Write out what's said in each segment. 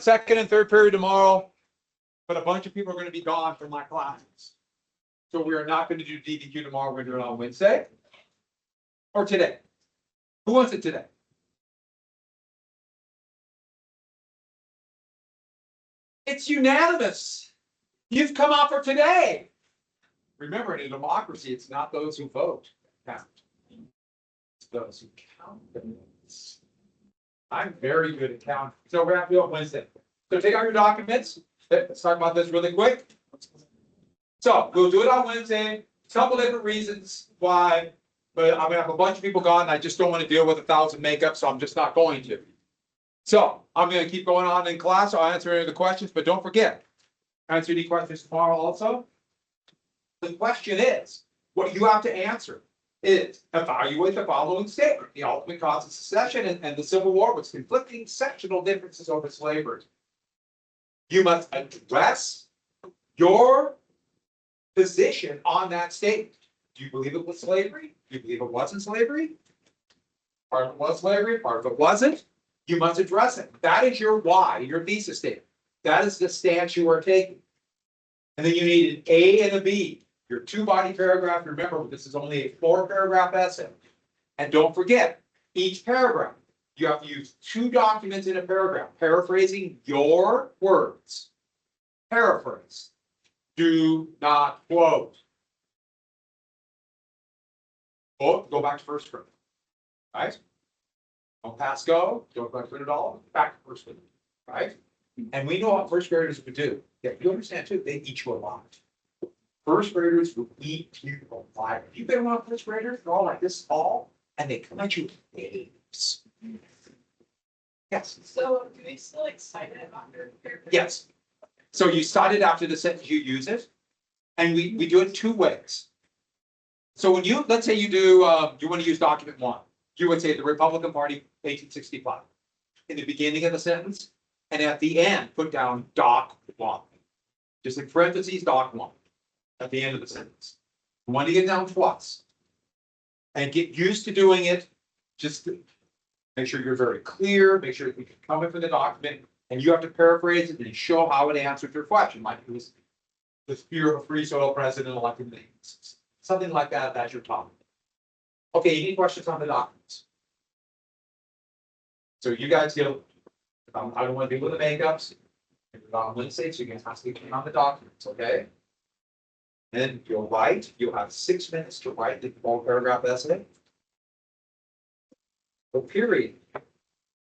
second and third period tomorrow, but a bunch of people are going to be gone from my classes. So we are not going to do DDQ tomorrow. We're going to do it on Wednesday or today. Who wants it today? It's unanimous. You've come out for today. Remember, in a democracy, it's not those who vote count. It's those who count the minutes. I'm very good at counting. So we're going to do it Wednesday. So take out your documents. Let's talk about this really quick. So we'll do it on Wednesday. A couple different reasons why, but I'm going to have a bunch of people gone. I just don't want to deal with 1,000 makeups, so I'm just not going to. So I'm going to keep going on in class. I'll answer any of the questions, but don't forget, answer any questions tomorrow also. The question is, what you have to answer is evaluate the following statement. The ultimate cause of secession and the Civil War was conflicting sectional differences over slavery. You must address your position on that statement. Do you believe it was slavery? Do you believe it wasn't slavery? Part of it was slavery, part of it wasn't. You must address it. That is your why, your thesis statement. That is the stance you are taking. And then you need an A and a B. Your two-body paragraph, remember, this is only a 4-paragraph essay. And don't forget, each paragraph, you have to use 2 documents in a paragraph, paraphrasing your words. Paraphrase. Do not quote. Go back to first grade. Right? Don't pass go. Don't go through it all. Back to first grade. Right? And we know what first graders would do. Yeah, you understand too, they eat you a lot. First graders will eat you alive. If you've been around first graders, they're all like this tall, and they come at you with waves. Yes. So do they still like cite it after? Yes. So you cite it after the sentence, you use it, and we do it 2 ways. So when you, let's say you do, you want to use document 1, you would say the Republican Party, 1865, in the beginning of the sentence, and at the end, put down doc 1, just in parentheses, doc 1, at the end of the sentence. You want to get down twice, and get used to doing it. Just to make sure you're very clear, make sure you can come in for the document, and you have to paraphrase it and show how it answered your question. Like it was the fear of a free soil president elected names. Something like that, that's your topic. Okay, any questions on the documents? So you guys go, I don't want to deal with the makeups. On Wednesday, so you can ask me on the documents, okay? Then you'll write, you'll have 6 minutes to write the 4-paragraph essay. So period.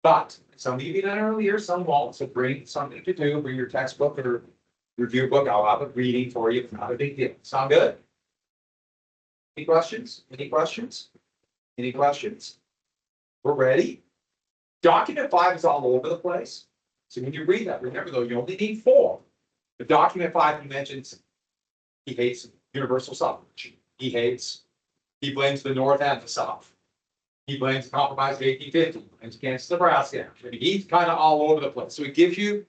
But some of you did that earlier, some won't. So bring something to do, bring your textbook or review book. I'll have a reading for you. It's not a big deal. Sound good? Any questions? Any questions? Any questions? We're ready. Document 5 is all over the place. So when you read that, remember though, you only need 4. The document 5 he mentions he hates universal suffrage. He blames the North and the South. He blames the compromise of 1850, blames against Nebraska. I mean, he's kind of all over the place. So he gives you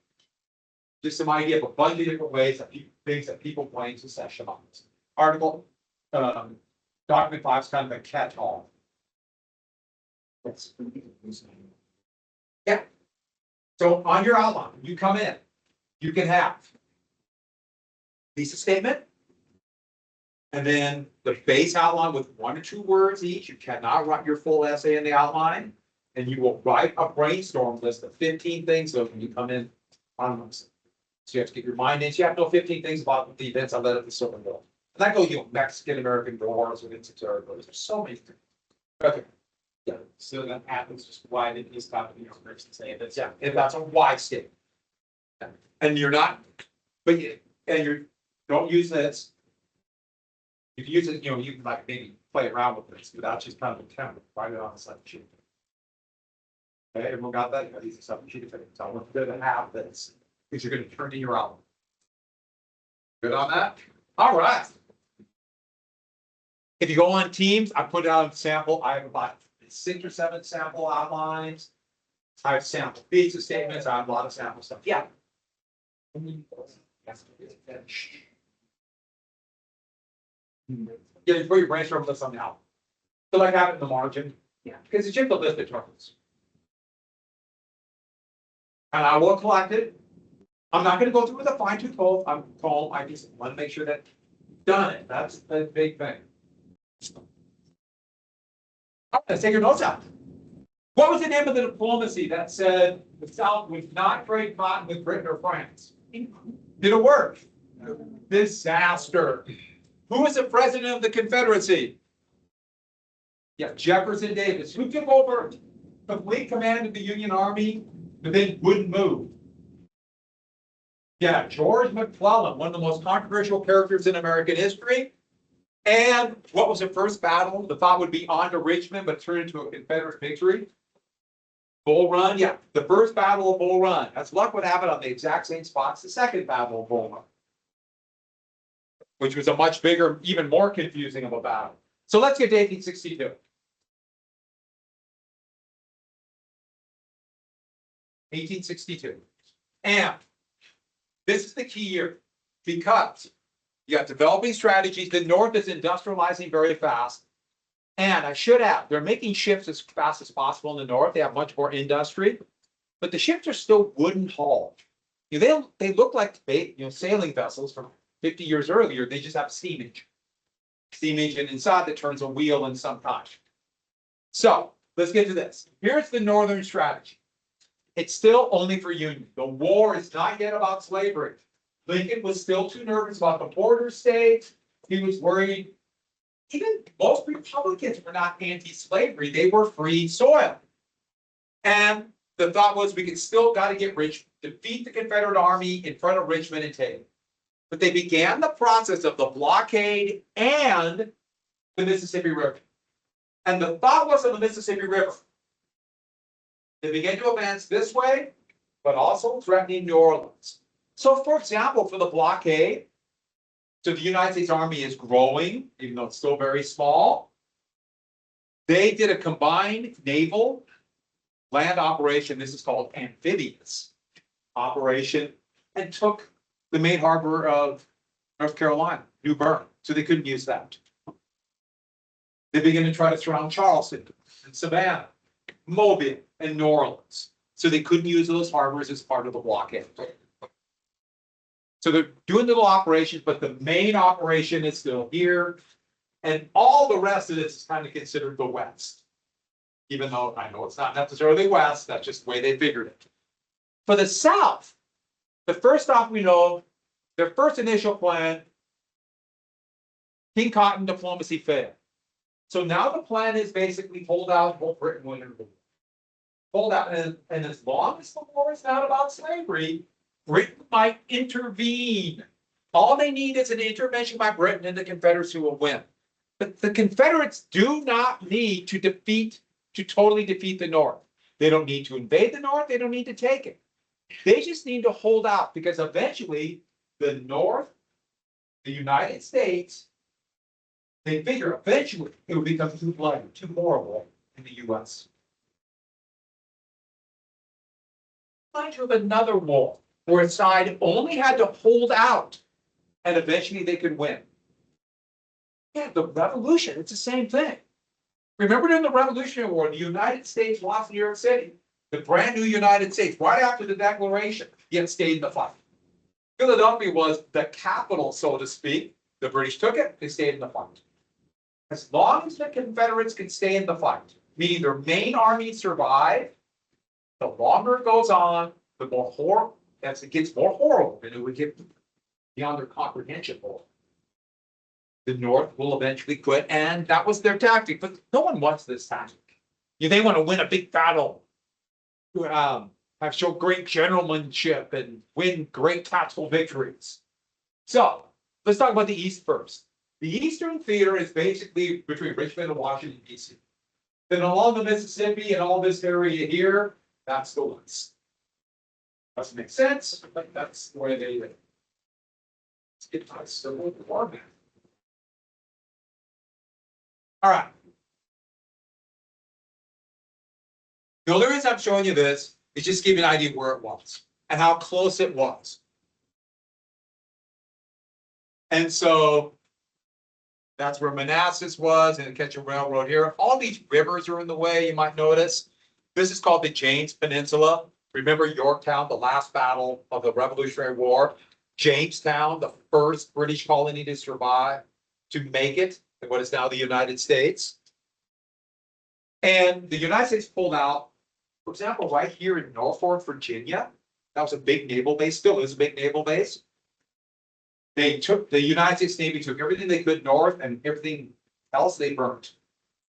just some idea of a bunch of different ways that things that people blame secession on. Article, document 5 is kind of a catch-all. Yeah. So on your outline, you come in, you can have thesis statement, and then the base outline with 1 or 2 words each. You cannot write your full essay in the outline, and you will write a brainstorm list of 15 things. So when you come in on those, so you have to get your mind in. So you have to know 15 things about the events that led up to the Civil War. And that goes, Mexican American Wars with Institute. There's so many things. Okay. Yeah. So that happens just why did this topic person say that? Yeah, if that's a why statement. Yeah. And you're not, but you, and you don't use this. You can use it, you know, you can like maybe play around with this without just kind of a template, write it on the second sheet. Okay, everyone got that? You got these second sheet of things. I want you to have this because you're going to turn in your outline. Good on that? All right. If you go on Teams, I put out a sample. I have about 6 or 7 sample outlines. I have sample thesis statements. I have a lot of sample stuff. Yeah. Yeah, you put your brainstorm list on the outline. So like have it in the margin. Yeah, because it's just a list of terms. And I will collect it. I'm not gonna go through with a fine tooth comb, I just wanna make sure that done it, that's the big thing. All right, let's take your notes out. What was the name of the diplomacy that said the South would not trade cotton with Britain or France? Did it work? Disaster. Who was the president of the Confederacy? Yeah, Jefferson Davis. Who took over complete command of the Union Army, but then wouldn't move? Yeah, George McClellan, one of the most controversial characters in American history. And what was the first battle? The thought would be on to Richmond, but turned into a Confederate victory. Bull Run, yeah, the first battle of Bull Run. That's luck would have it on the exact same spots the second battle of Bull Run, which was a much bigger, even more confusing of a battle. So let's get to 1862. 1862. And this is the key year because you got developing strategies. The North is industrializing very fast. And I should add, they're making ships as fast as possible in the North. They have much more industry, but the ships are still wooden hull. They look like sailing vessels from 50 years earlier. They just have a steam engine inside that turns a wheel and some kind. So let's get to this. Here's the Northern strategy. It's still only for Union. The war is not yet about slavery. Lincoln was still too nervous about the border states. He was worried. Even most Republicans were not anti-slavery. They were free soil. And the thought was we could still got to get rich, defeat the Confederate Army in front of Richmond and take it. But they began the process of the blockade and the Mississippi River. And the thought was on the Mississippi River. They began to advance this way, but also threatening New Orleans. So, for example, for the blockade, so the United States Army is growing, even though it's still very small. They did a combined naval land operation. This is called amphibious operation, and took the main harbor of North Carolina, New Bern. So they couldn't use that. They began to try to surround Charleston and Savannah, Mobile, and New Orleans. So they couldn't use those harbors as part of the blockade. So they're doing little operations, but the main operation is still here. And all the rest of this is kind of considered the West. Even though I know it's not necessarily West, that's just the way they figured it. For the South, the first off we know, their first initial plan, King Cotton diplomacy failed. So now the plan is basically hold out, hope Britain win the war. Hold out, and as long as the war is not about slavery, Britain might intervene. All they need is an intervention by Britain, and the Confederates who will win. But the Confederates do not need to totally defeat the North. They don't need to invade the North. They don't need to take it. They just need to hold out, because eventually the North, the United States, they figure eventually it will become too bloody, too horrible in the U.S. Mind you, of another war where a side only had to hold out and eventually they could win. Yeah, the Revolution, it's the same thing. Remember during the Revolutionary War, the United States lost New York City, the brand new United States, right after the Declaration, yet stayed in the fight. Philadelphia was the capital, so to speak. The British took it, they stayed in the fight. As long as the Confederates can stay in the fight, meaning their main army survive, the longer it goes on, the more horrible, as it gets more horrible, and it would get beyond their comprehension more. The North will eventually quit, and that was their tactic. But no one wants this tactic. They want to win a big battle, have show great generalmanship, and win great tactical victories. So let's talk about the East first. The Eastern Theater is basically between Richmond and Washington, D.C. Then along the Mississippi and all this area here, that's the West. Doesn't make sense, but that's the way they live. Let's get to civil war map. All right. The only reason I'm showing you this is just to give you an idea of where it was and how close it was. And so that's where Manassas was, and the Ketchum Railroad here. All these rivers are in the way, you might notice. This is called the James Peninsula. Remember Yorktown, the last battle of the Revolutionary War? Jamestown, the first British colony to survive, to make it in what is now the United States. And the United States pulled out, for example, right here in Norfolk, Virginia. That was a big naval base, still is a big naval base. The United States Navy took everything they could north and everything else they burnt.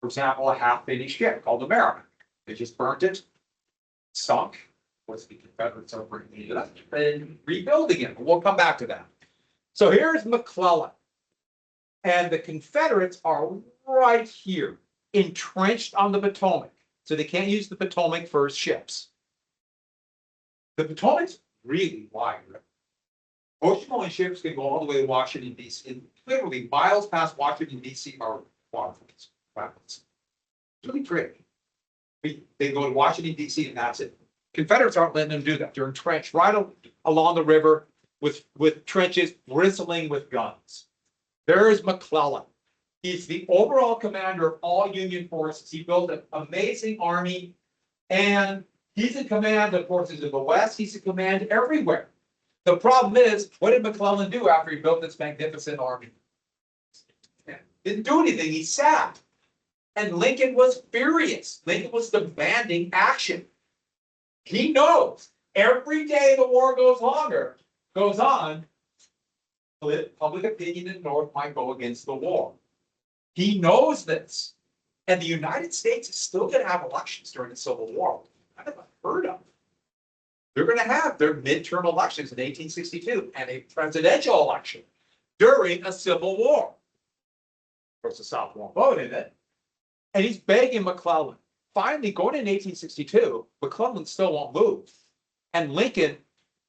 For example, a half-finished ship called America. They just burnt it, sunk. Was the Confederates are bringing it up and rebuilding it. We'll come back to that. So here's McClellan. And the Confederates are right here, entrenched on the Potomac. So they can't use the Potomac for ships. The Potomac's really wide. Ocean-going ships can go all the way to Washington, D.C. Literally miles past Washington, D.C. are waterfalls. It's really pretty. They go to Washington, D.C. and that's it. Confederates aren't letting them do that. They're entrenched right along the river with trenches bristling with guns. There's McClellan. He's the overall commander of all Union forces. He built an amazing army, and he's in command of forces in the West. He's in command everywhere. The problem is, what did McClellan do after he built this magnificent army? Didn't do anything. He sat. And Lincoln was furious. Lincoln was demanding action. He knows every day the war goes on, public opinion in the North might go against the war. He knows this. And the United States is still going to have elections during the Civil War. Kind of unheard of. They're going to have their midterm elections in 1862 and a presidential election during a Civil War. Of course, the South won't vote in it. And he's begging McClellan. Finally, going in 1862, McClellan still won't move. And Lincoln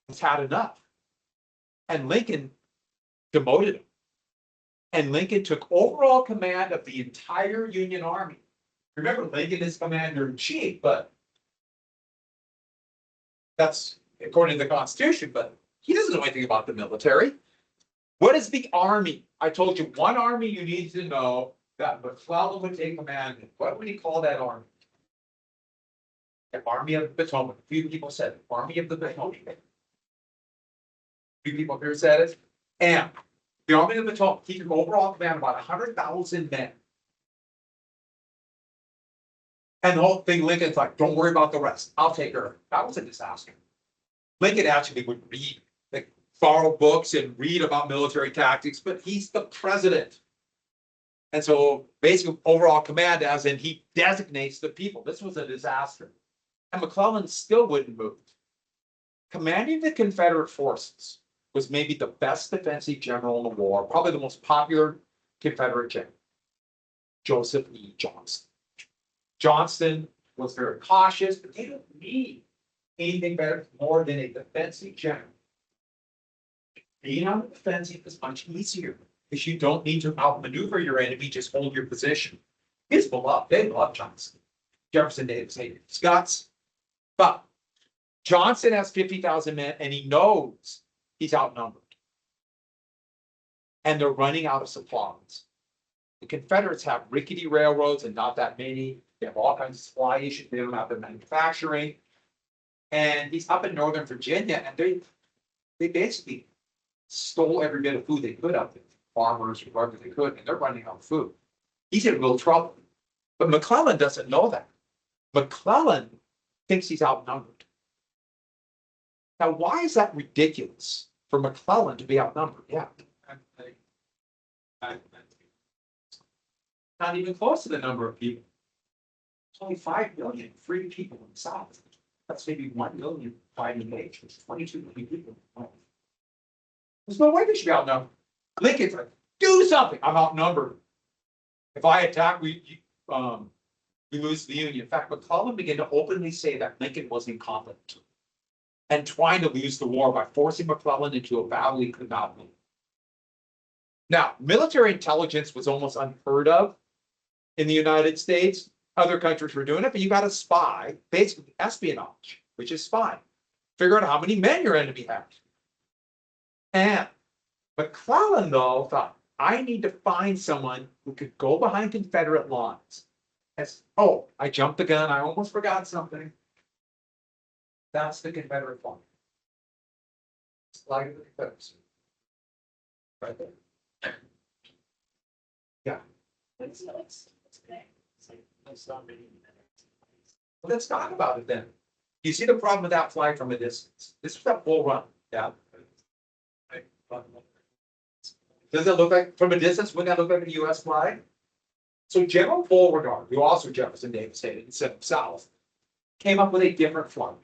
has had enough. And Lincoln demoted him. And Lincoln took overall command of the entire Union Army. Remember, Lincoln is commander-in-chief, but that's according to the Constitution, but he doesn't know anything about the military. What is the army? I told you one army you need to know that McClellan would take command of. What would he call that army? The Army of the Potomac. A few people said it. Army of the Potomac. A few people here said it. And the Army of the Potomac, he took overall command of about 100,000 men. And the whole thing, Lincoln's like, don't worry about the rest. I'll take her. That was a disaster. Lincoln actually would read, like, borrow books and read about military tactics, but he's the president. And so basically overall command, as in he designates the people. This was a disaster. And McClellan still wouldn't move. Commanding the Confederate forces was maybe the best defensive general in the war, probably the most popular Confederate general, Joseph E. Johnston. Johnston was very cautious, but they don't need anything better more than a defensive general. Being on the defensive is much easier because you don't need to outmaneuver your enemy, just hold your position. His beloved, they love Johnston. Jefferson Davis hated his guts. But Johnston has 50,000 men and he knows he's outnumbered. And they're running out of supplies. The Confederates have rickety railroads and not that many. They have all kinds of supply issues. They don't have the manufacturing. And he's up in Northern Virginia and they basically stole every bit of food they could up there. Farmers or whoever they could, and they're running out of food. He's in real trouble. But McClellan doesn't know that. McClellan thinks he's outnumbered. Now, why is that ridiculous for McClellan to be outnumbered? Yeah. Not even close to the number of people. There's only 5 million free people in the South. That's maybe 1 million fighting age. There's 22 million people. There's no way they should be outnumbered. Lincoln's like, do something. I'm outnumbered. If I attack, we lose the Union. In fact, McClellan began to openly say that Lincoln was incompetent and trying to lose the war by forcing McClellan into a battle he could not win. Now, military intelligence was almost unheard of in the United States. Other countries were doing it, but you got a spy, basically espionage, which is spy. Figure out how many men your enemy has. And McClellan, though, thought, I need to find someone who could go behind Confederate lines. I jumped the gun. I almost forgot something. That's the Confederate flag. It's the flag of the Confederacy. Right there. What is it like? What's the name? It's like, it's not really. Well, let's talk about it then. You see the problem with that flag from a distance? This is that full run, yeah. Does it look like, from a distance, wouldn't that look like a US flag? So General Beauregard, who also Jefferson Davis hated instead of South, came up with a different flag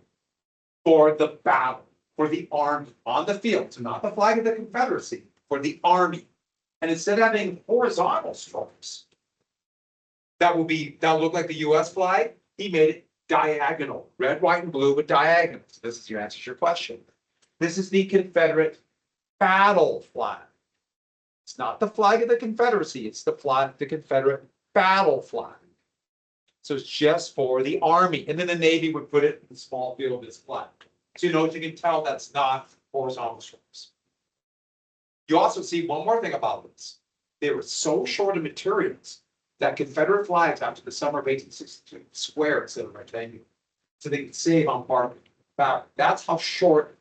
for the battle, for the army on the field. So not the flag of the Confederacy, for the army. And instead of having horizontal stripes, that'll look like the US flag, he made it diagonal, red, white, and blue, but diagonal. So this is your answer to your question. This is the Confederate battle flag. It's not the flag of the Confederacy, it's the flag, the Confederate battle flag. So it's just for the army. And then the Navy would put it in the small field of this flag. So you can tell that's not horizontal stripes. You also see one more thing about this. They were so short of materials that Confederate flags after the summer of 1862 square instead of rectangular. So they could save on part fabric. That's how short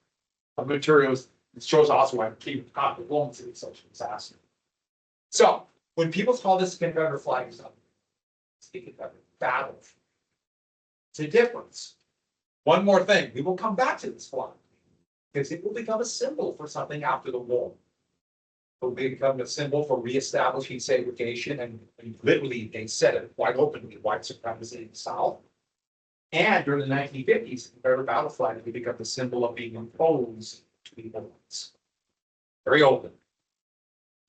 of materials. It shows also why King of diplomacy is such a disaster. So when people call this Confederate flag, it's the Confederate battle. It's a difference. One more thing, we will come back to this flag because it will become a symbol for something after the war. It will become a symbol for reestablishing segregation, and literally they said it quite openly, white supremacy in the South. And during the 1950s, the Confederate battle flag will become the symbol of being imposed to the whites. Very open.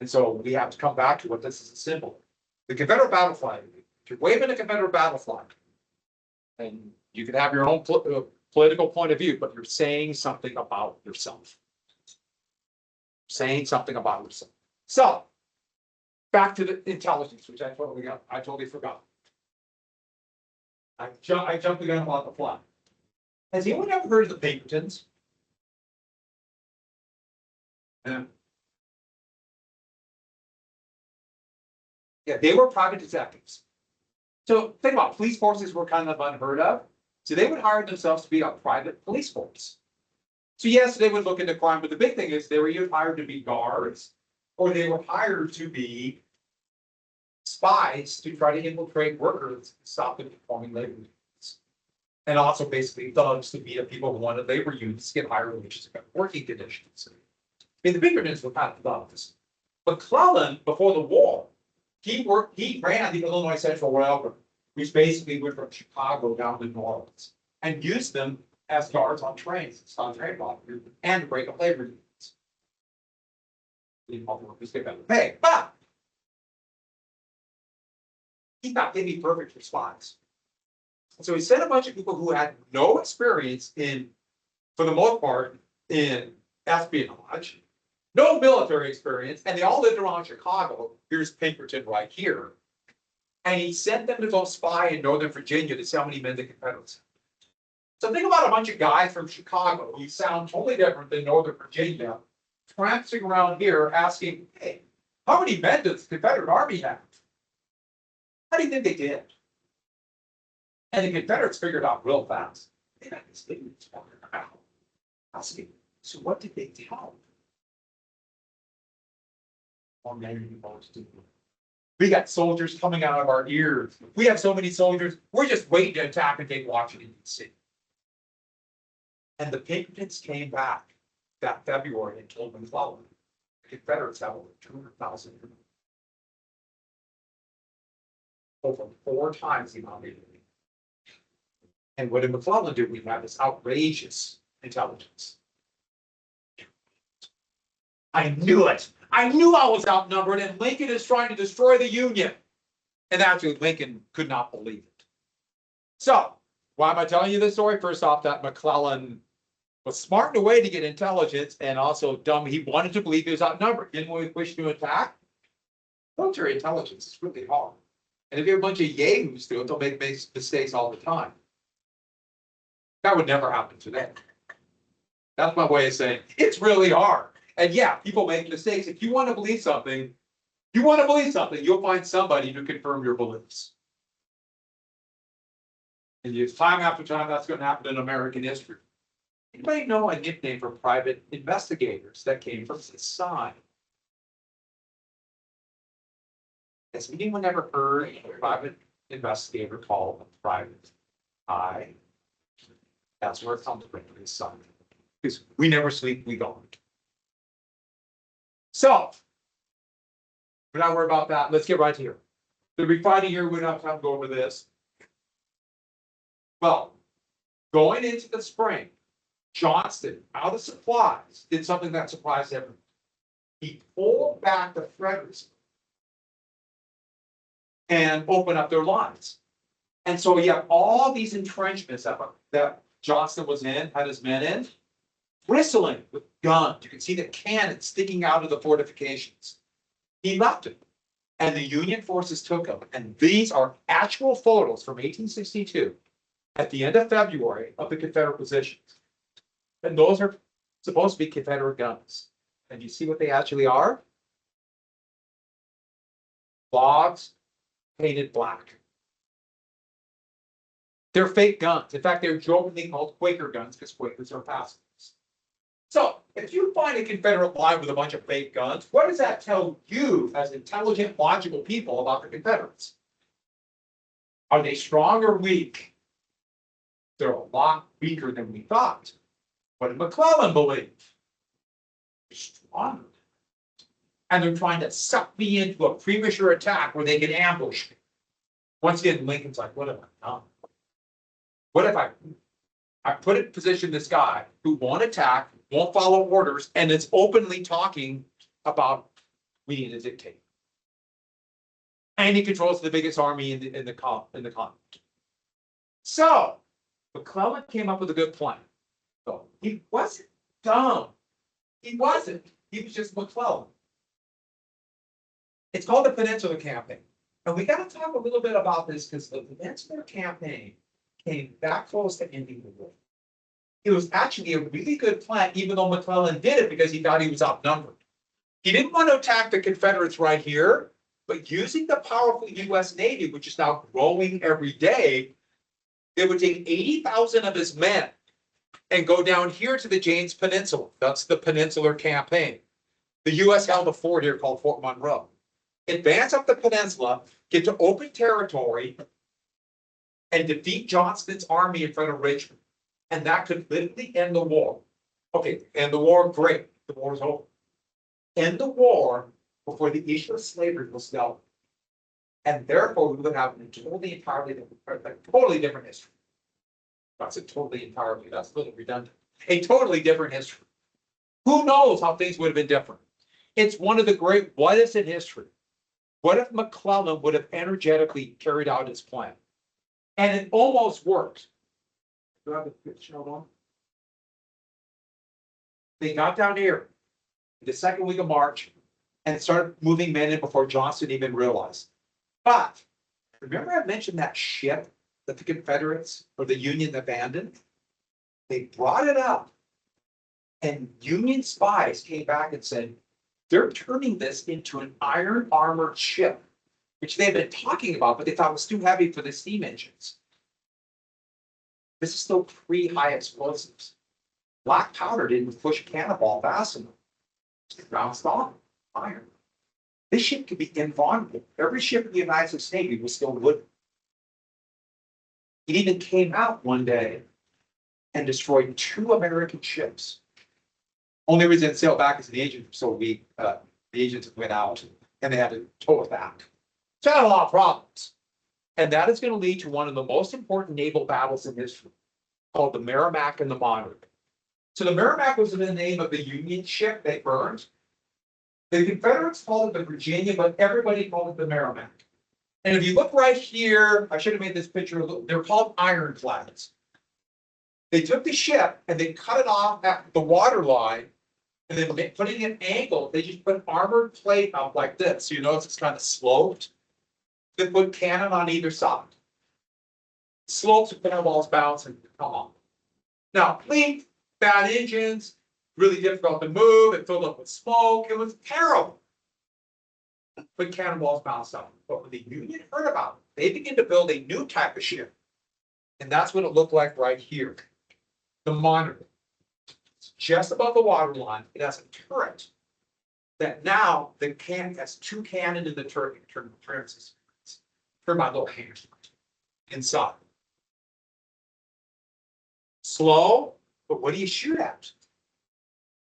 And so we have to come back to what this is a symbol. The Confederate battle flag, if you're waving a Confederate battle flag, and you can have your own political point of view, but you're saying something about yourself. Saying something about yourself. So, back to the intelligence, which I totally forgot. I jumped the gun about the flag. Has anyone ever heard of the Pinkertons? Yeah, they were private detectives. So think about it, police forces were kind of unheard of. So they would hire themselves to be a private police force. So yes, they would look into crime, but the big thing is they were either hired to be guards or they were hired to be spies to try to infiltrate workers, stop them performing labor unions. And also basically thugs to beat up people who wanted labor unions to get higher wages and better working conditions. I mean, the Pinkertons were kind of thugs. McClellan, before the war, he ran the Illinois Central Railroad, which basically went from Chicago down to New Orleans, and used them as guards on trains, stop train robbery, and to break up labor unions. All the workers get better pay, but he thought they'd be perfect for spies. So he sent a bunch of people who had no experience in, for the most part, in espionage, no military experience, and they all lived around Chicago. Here's Pinkerton right here. And he sent them to go spy in Northern Virginia to see how many men the Confederates had. So think about a bunch of guys from Chicago who sound totally different than Northern Virginia, tramping around here asking, hey, how many men does the Confederate Army have? How do you think they did? And the Confederates figured out real fast. They got this thing that's walking around. Asking, so what did they tell? Or maybe most do. We got soldiers coming out of our ears. We have so many soldiers. We're just waiting to attack and take Washington, D.C. And the Pinkertons came back that February and told McClellan the Confederates have over 200,000. Over 4 times the amount they did. And what did McClellan do? We have this outrageous intelligence. I knew it. I knew I was outnumbered, and Lincoln is trying to destroy the Union. And actually, Lincoln could not believe it. So, why am I telling you this story? First off, that McClellan was smart in a way to get intelligence, and also dumb. He wanted to believe he was outnumbered. Didn't wish to attack. Military intelligence is really hard. And if you have a bunch of yahoos do it, they'll make mistakes all the time. That would never happen today. That's my way of saying it's really hard. And yeah, people make mistakes. If you want to believe something, you'll find somebody to confirm your beliefs. And time after time, that's going to happen in American history. Anybody know a nickname for private investigators that came from this side? Has anyone ever heard a private investigator called a private eye? That's where it comes from, this side. Because we never sleep, we don't. So, we're not worried about that. Let's get right here. The refining here, we don't have time to go over this. Well, going into the spring, Johnston, out of supplies, did something that surprised everyone. He pulled back the Fredericksburg and opened up their lines. And so you have all these entrenchments that Johnston was in, had his men in, bristling with guns. You can see the cannon sticking out of the fortifications. He left it, and the Union forces took him. And these are actual photos from 1862 at the end of February of the Confederate positions. And those are supposed to be Confederate guns. And you see what they actually are? Logs painted black. They're fake guns. In fact, they're jokingly called Quaker guns because Quakers are pacifists. So if you find a Confederate line with a bunch of fake guns, what does that tell you as intelligent, logical people about the Confederates? Are they strong or weak? They're a lot weaker than we thought. What did McClellan believe? They're stronger. And they're trying to suck me into a premature attack where they can ambush me. Once again, Lincoln's like, what have I done? What if I put in position this guy who won't attack, won't follow orders, and is openly talking about we need to dictate. And he controls the biggest army in the continent. So McClellan came up with a good plan. So he wasn't dumb. He wasn't. He was just McClellan. It's called the Peninsula Campaign. And we got to talk a little bit about this because the Peninsula Campaign came back close to ending the war. It was actually a really good plan, even though McClellan did it because he thought he was outnumbered. He didn't want to attack the Confederates right here, but using the powerful US Navy, which is now growing every day, they would take 80,000 of his men and go down here to the James Peninsula. That's the Peninsular Campaign. The US held a fort here called Fort Monroe. Advance up the peninsula, get to open territory, and defeat Johnston's army in front of Richmond. And that could literally end the war. Okay, end the war, great. The war is over. End the war before the issue of slavery was dealt with. And therefore, we would have a totally different history. That's a totally entirely, that's a little redundant. A totally different history. Who knows how things would have been different? It's one of the great what ifs in history. What if McClellan would have energetically carried out his plan? And it almost worked. Do I have a picture of one? They got down here the second week of March and started moving men in before Johnston even realized. But remember I mentioned that ship that the Confederates or the Union abandoned? They brought it up. And Union spies came back and said, they're turning this into an iron armored ship, which they've been talking about, but they thought was too heavy for the steam engines. This is still pre-high explosives. Black powder didn't push a cannonball fast enough. It bounced off iron. This ship could be invulnerable. Every ship in the United States Navy was still wooden. It even came out one day and destroyed 2 American ships. Only reason it sailed back is the agents were so weak. The agents went out and they had to tow it back. So it had a lot of problems. And that is going to lead to one of the most important naval battles in history, called the Merrimack and the Monarch. So the Merrimack was the name of the Union ship they burned. The Confederates called it the Virginia, but everybody called it the Merrimack. And if you look right here, I should have made this picture, they're called ironclads. They took the ship and they cut it off at the water line, and then putting it at an angle, they just put armored plate up like this. So you notice it's kind of sloped. They put cannon on either side. Slopes of cannonballs bounce and come on. Now, leak, bad engines, really difficult to move. It filled up with smoke. It was terrible. But cannonballs bounced up. But when the Union heard about it, they began to build a new type of ship. And that's what it looked like right here. The Monarch. just above the water line, it has a turret. That now the cannon has two cannon in the turret, turns my little hand inside. Slow, but what do you shoot at?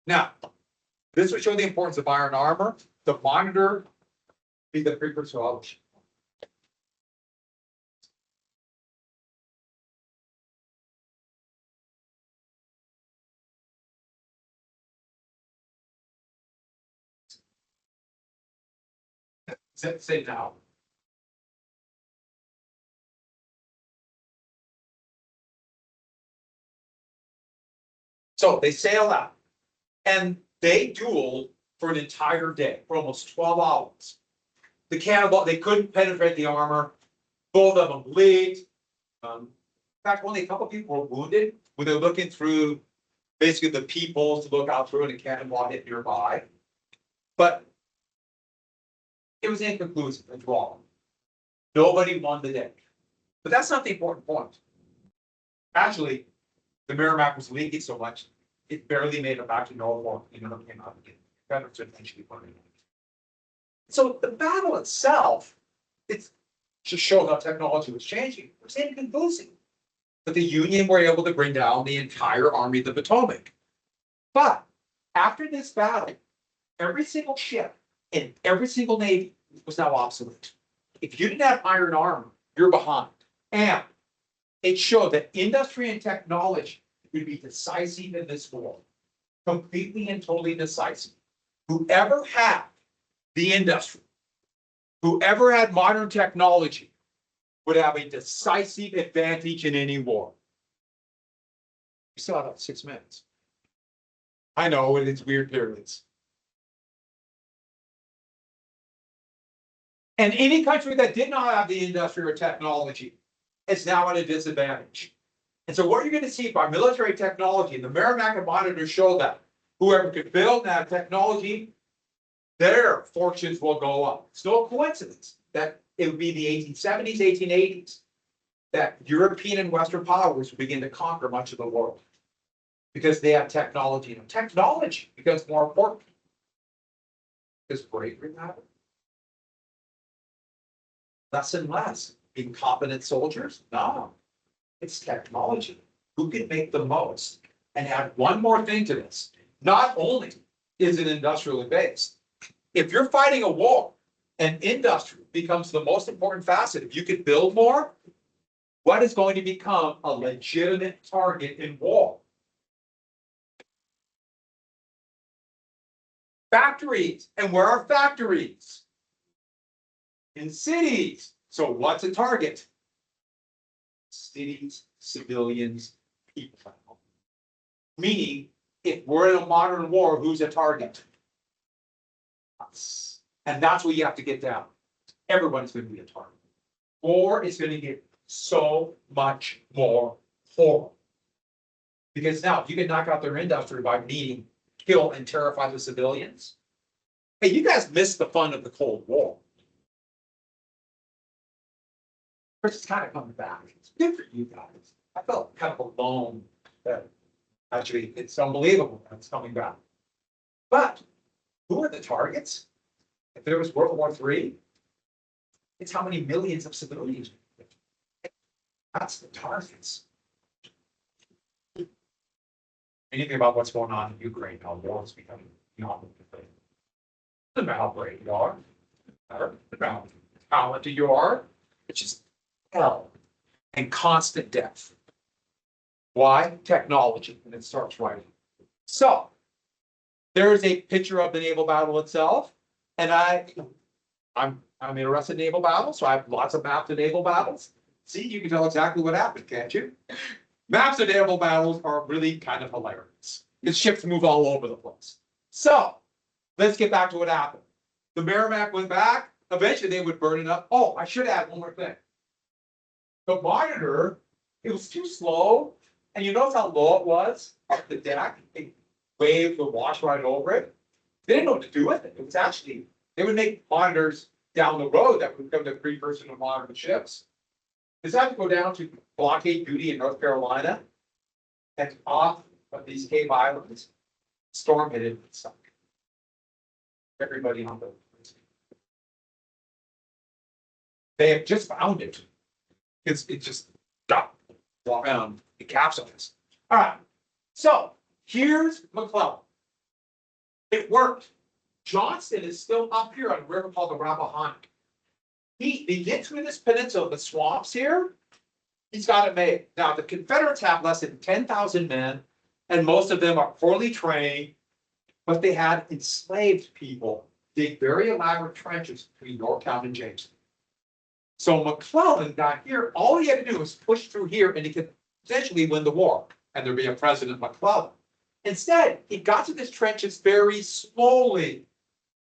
Now, this would show the importance of iron armor. The monitor be the precursor of it. Say now. So they sailed out and they dueled for an entire day, for almost 12 hours. The cannonball, they couldn't penetrate the armor. Both of them bleed. In fact, only a couple of people were wounded when they were looking through basically the peepholes to look out through and a cannonball hit nearby. But it was inconclusive and wrong. Nobody won the day. But that's not the important point. Actually, the Merrimack was leaking so much, it barely made it back to Norfolk, came out again. Confederates eventually won it. So the battle itself, it just showed how technology was changing. It was inconclusive. But the Union were able to bring down the entire Army of the Potomac. But after this battle, every single ship in every single navy was now obsolete. If you didn't have iron armor, you're behind. And it showed that industry and technology would be decisive in this war. Completely and totally decisive. Whoever had the industry, whoever had modern technology, would have a decisive advantage in any war. We still have about 6 minutes. I know, and it's weird periods. And any country that did not have the industry or technology is now at a disadvantage. And so what you're going to see by military technology, and the Merrimack and Monitor show that whoever could build and have technology, their fortunes will go up. It's no coincidence that it would be the 1870s, 1880s, that European and Western powers would begin to conquer much of the world because they have technology. And technology becomes more important. Does bravery matter? Less and less. Being competent soldiers? No. It's technology. Who can make the most? And add one more thing to this. Not only is it industrially based, if you're fighting a war and industry becomes the most important facet, if you could build more, what is going to become a legitimate target in war? Factories. And where are factories? In cities. So what's a target? Cities, civilians, people. Meaning, if we're in a modern war, who's a target? Us. And that's what you have to get down. Everyone's going to be a target. War is going to get so much more horrible. Because now, if you can knock out their industry by meaning kill and terrify the civilians, hey, you guys missed the fun of the Cold War. Chris is kind of coming back. It's good for you guys. I felt kind of alone that actually it's unbelievable that it's coming back. But who are the targets? If there was World War III, it's how many millions of civilians. That's the targets. Anything about what's going on in Ukraine, how war is becoming beyond the thing. Doesn't matter how brave you are, doesn't matter how talented you are, it's just hell and constant death. Why? Technology, and it starts right. So there is a picture of the naval battle itself, and I'm interested in naval battles, so I have lots of maps of naval battles. See, you can tell exactly what happened, can't you? Maps of naval battles are really kind of hilarious because ships move all over the place. So let's get back to what happened. The Merrimack went back. Eventually, they would burn it up. Oh, I should add one more thing. The Monitor, it was too slow. And you notice how low it was off the deck? It waves would wash right over it. They didn't know what to do with it. It was actually, they would make monitors down the road that would become the precursor to modern ships. This had to go down to blockade duty in North Carolina and off of these Cape Islands. Storm hit it and sunk everybody on the. They have just found it. It just got around the capsules. All right. So here's McClellan. It worked. Johnston is still up here on a river called the Rappahannock. They get through this peninsula, the swamps here. He's got it made. Now the Confederates have less than 10,000 men, and most of them are poorly trained, but they had enslaved people dig very elaborate trenches between Yorktown and Jamestown. So McClellan got here, all he had to do was push through here and he could essentially win the war, and there'd be a President McClellan. Instead, he got to these trenches very slowly.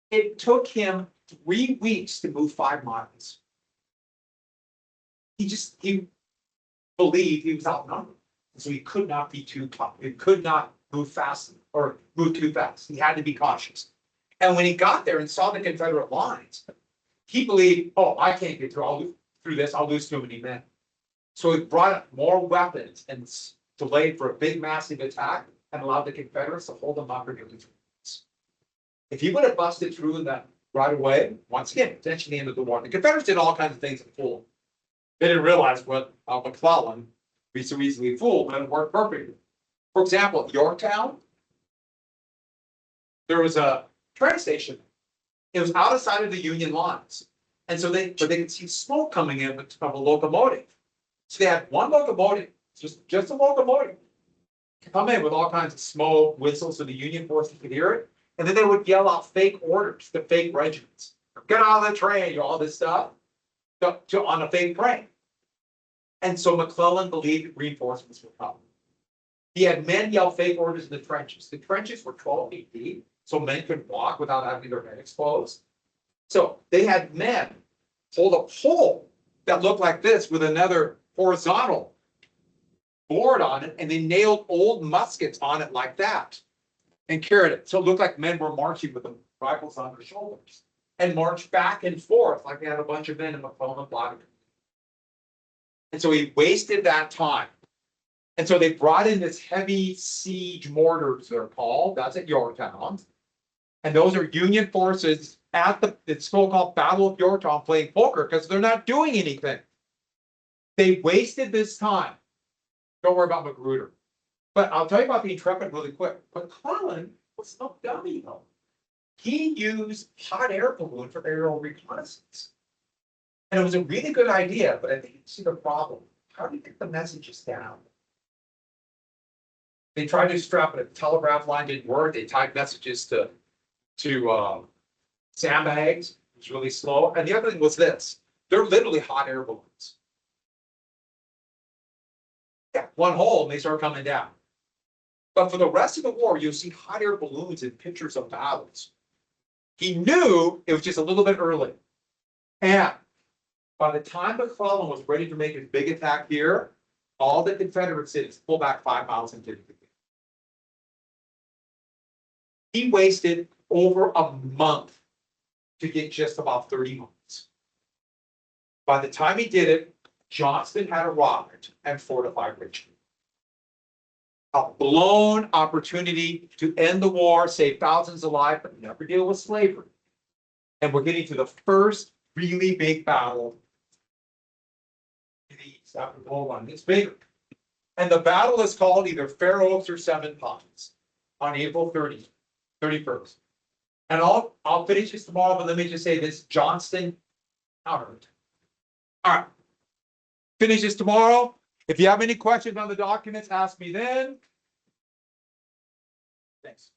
It took him 3 weeks to move 5 miles. He believed he was outnumbered. So he could not be too tough. He could not move fast or move too fast. He had to be cautious. And when he got there and saw the Confederate lines, he believed, oh, I can't get through this. I'll lose too many men. So he brought up more weapons and delayed for a big, massive attack and allowed the Confederates to hold them up for nearly 3 months. If he would have busted through that right away, once again, potentially the end of the war. The Confederates did all kinds of things to fool. They didn't realize what McClellan would be so easily fooled, but it worked perfectly. For example, at Yorktown, there was a train station. It was out of sight of the Union lines. And so they could see smoke coming in from a locomotive. So they had one locomotive, just a locomotive, come in with all kinds of smoke, whistles, so the Union forces could hear it. And then they would yell out fake orders to fake regiments. Get out of the train, all this stuff, on a fake train. And so McClellan believed reinforcements would come. He had men yell fake orders in the trenches. The trenches were 12 feet deep, so men could walk without having their head exposed. So they had men hold a pole that looked like this with another horizontal board on it, and they nailed old muskets on it like that and carried it. So it looked like men were marching with the rifles on their shoulders and marched back and forth like they had a bunch of men in McClellan blockade. And so he wasted that time. And so they brought in this heavy siege mortars, they're called. That's at Yorktown. And those are Union forces at the so-called Battle of Yorktown playing poker because they're not doing anything. They wasted this time. Don't worry about Magruder. But I'll tell you about the Intrepid really quick. McClellan was no dummy though. He used hot air balloon for aerial reconnaissance. And it was a really good idea, but I think you see the problem. How do you get the messages down? They tried to strap it, a telegraph line didn't work. They tied messages to sandbags. It was really slow. And the other thing was this. They're literally hot air balloons. Yeah, one hole and they start coming down. But for the rest of the war, you'll see hot air balloons in pictures of battles. He knew it was just a little bit early. And by the time McClellan was ready to make his big attack here, all the Confederate cities pull back 5 miles and did it again. He wasted over a month to get just about 30 miles. By the time he did it, Johnston had arrived and fortified Richmond. A blown opportunity to end the war, save thousands of lives, but never deal with slavery. And we're getting to the first really big battle in the East after Bull Run. It's bigger. And the battle is called either Fair Oaks or Seven Pines on April 31st. And I'll finish this tomorrow, but let me just say this, Johnston countered. All right. Finish this tomorrow. If you have any questions on the documents, ask me then. Thanks.